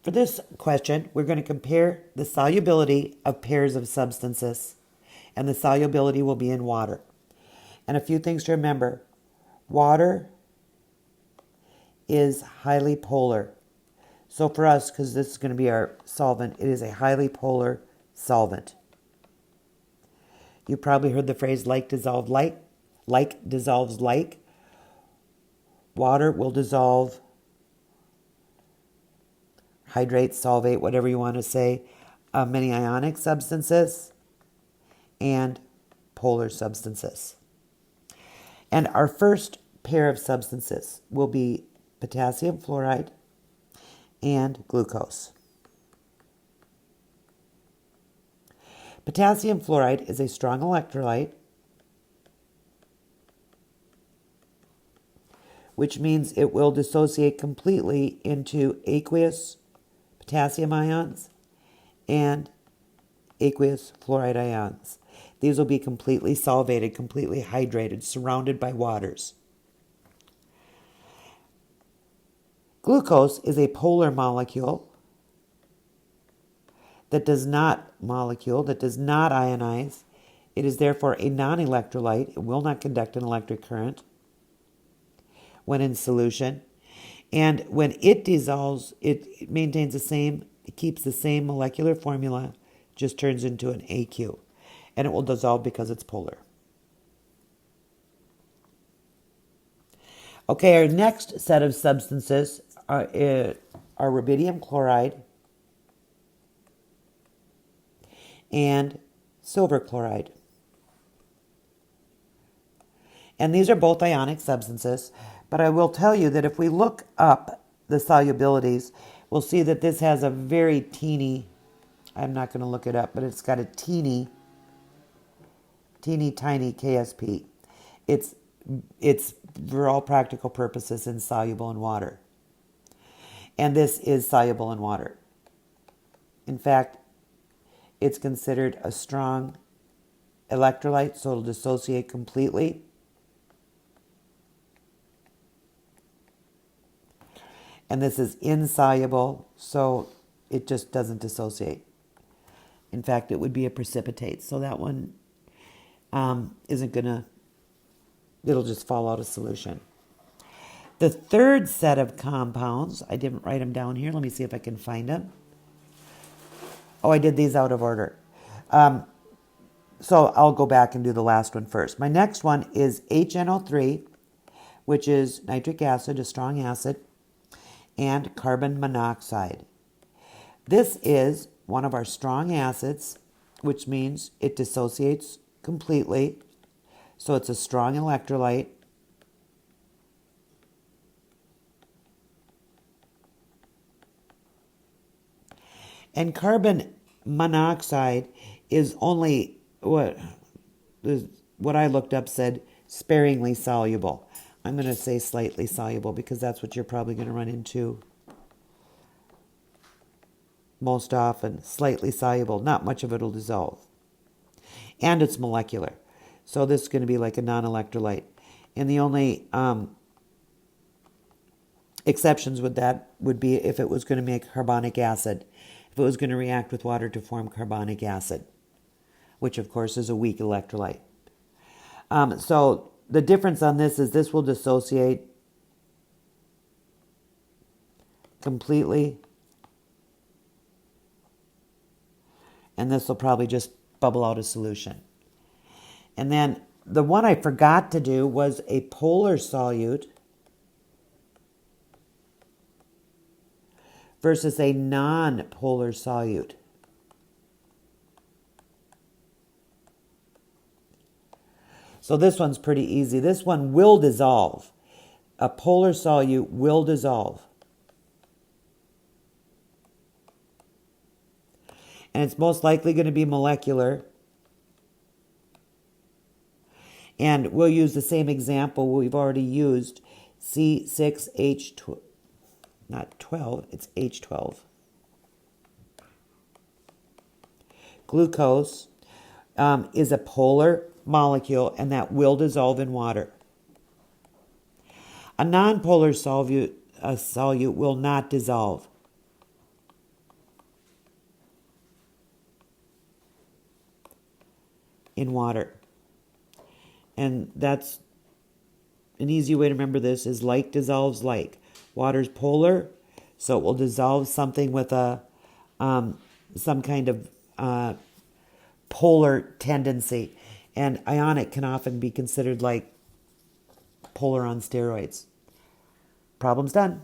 For this question, we're going to compare the solubility of pairs of substances, and the solubility will be in water. And a few things to remember. Water is highly polar. So for us, because this is going to be our solvent, it is a highly polar solvent. You've probably heard the phrase like dissolved like dissolves like. Water will dissolve, hydrate, solvate, whatever you want to say, many ionic substances and polar substances. And our first pair of substances will be potassium fluoride and glucose. Potassium fluoride is a strong electrolyte, which means it will dissociate completely into aqueous potassium ions and aqueous fluoride ions. These will be completely solvated, completely hydrated, surrounded by waters. Glucose is a polar molecule that does not ionize. It is therefore a non-electrolyte. It will not conduct an electric current when in solution. And when it dissolves, it maintains it keeps the same molecular formula, just turns into an AQ. And it will dissolve because it's polar. Okay, our next set of substances are rubidium chloride and silver chloride. And these are both ionic substances, but I will tell you that if we look up the solubilities, we'll see that this has a very teeny, I'm not going to look it up, but it's got a teeny tiny KSP. It's for all practical purposes insoluble in water. And this is soluble in water. In fact, it's considered a strong electrolyte, so it'll dissociate completely. And this is insoluble, so it just doesn't dissociate. In fact, it would be a precipitate, so that one isn't gonna, it'll just fall out of solution. The third set of compounds, I didn't write them down here. Let me see if I can find them. Oh, I did these out of order. So I'll go back and do the last one first. My next one is HNO3, which is nitric acid, a strong acid, and carbon monoxide. This is one of our strong acids, which means it dissociates completely. So it's a strong electrolyte. And carbon monoxide is only what I looked up said sparingly soluble. I'm going to say slightly soluble because that's what you're probably going to run into most often. Slightly soluble. Not much of it will dissolve. And it's molecular. So this is going to be like a non-electrolyte. And the only exceptions with that would be if it was going to make carbonic acid. If it was going to react with water to form carbonic acid, which of course is a weak electrolyte. So the difference on this is this will dissociate completely, and this will probably just bubble out of solution. And then the one I forgot to do was a polar solute versus a non-polar solute. So this one's pretty easy. This one will dissolve. A polar solute will dissolve. And it's most likely going to be molecular. And we'll use the same example we've already used. C6H12. Not 12, it's H12. Glucose is a polar molecule, and that will dissolve in water. A nonpolar solute will not dissolve. in water. And that's an easy way to remember this is like dissolves like. Water's polar, so it will dissolve something with a some kind of polar tendency. And ionic can often be considered like polar on steroids. Problem's done.